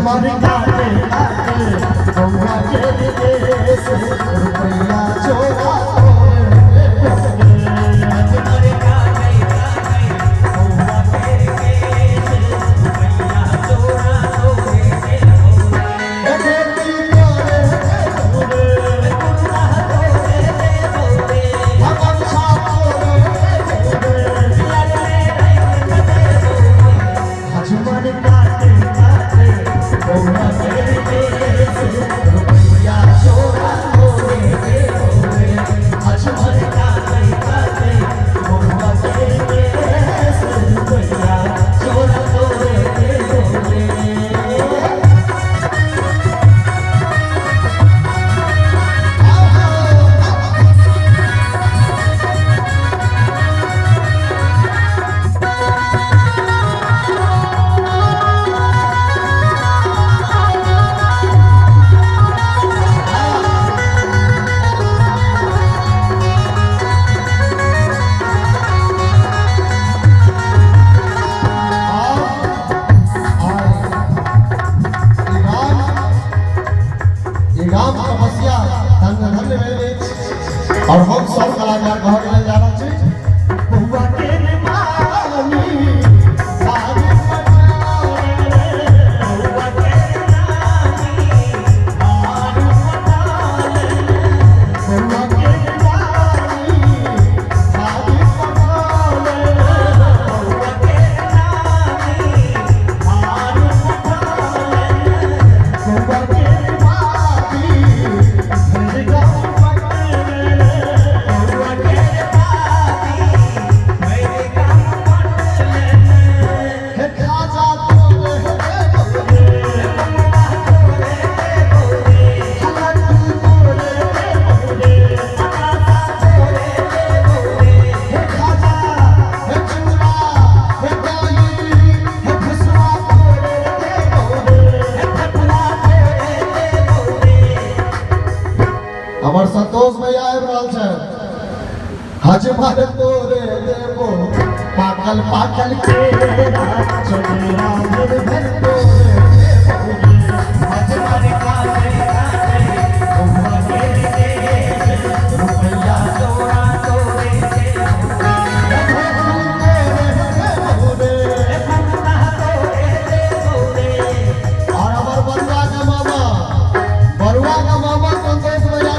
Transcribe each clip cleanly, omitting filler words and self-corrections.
अजमर काटे काटे गौवा के देश रुपया चोरा अजमर काटे काटे गौवा के देश रुपया चोरा और हम सब कलाकार घर ले जा रहा छी बहुआ के मानी सारे पटाले बहुआ के रानी आरू पटाले बहुआ के रानी सारे पटाले बहुआ के रानी आरू पटाले बहुआ के मानी भेगा हमार संतोष भैया आबि रहल छै हजमर तोरे देबो पाकल पाकल केरा चोरा भर भर तोरे हजमर काटे काटे बहुआ के देश रुपया चोरा तोरे और हमार बरुआ का मामा संतोष भैया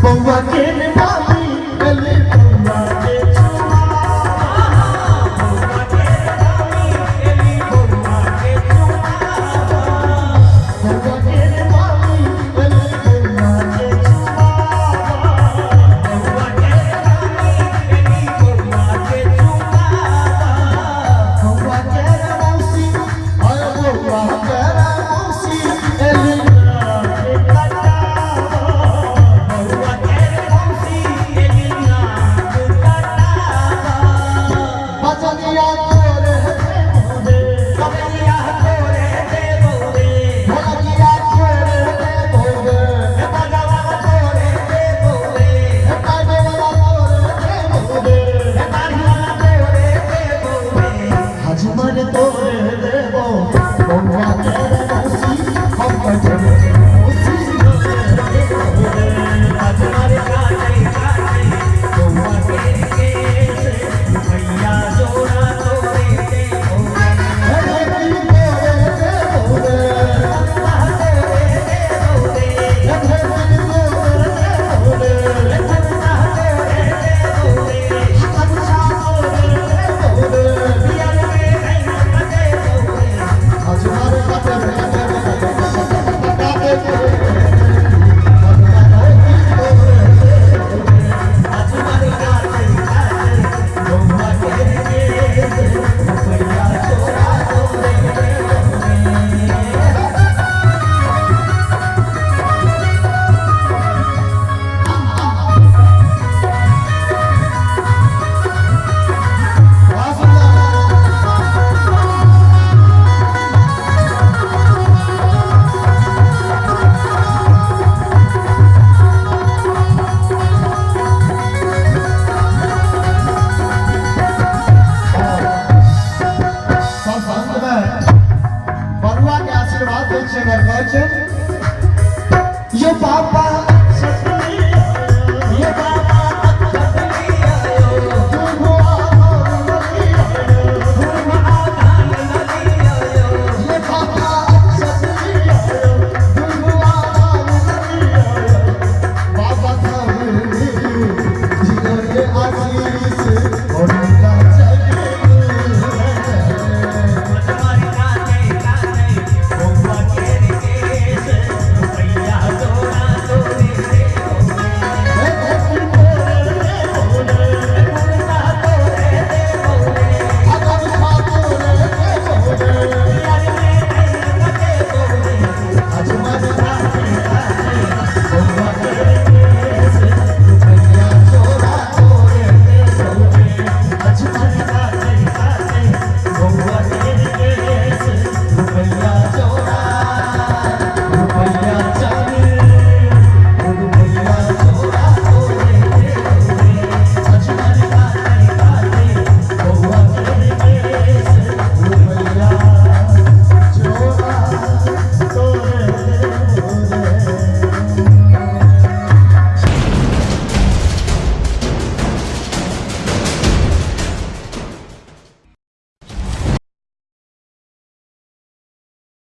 बहुआ के मामी गली बहुआ के चुमा बहुआ के मामी गली बहुआ के चुमा बहुआ के मामी गली बहुआ के चुमा बहुआ के मामी गली बहुआ के चुमा बहुआ के मौसी और बहुआ के मौसी गली Hallelujah.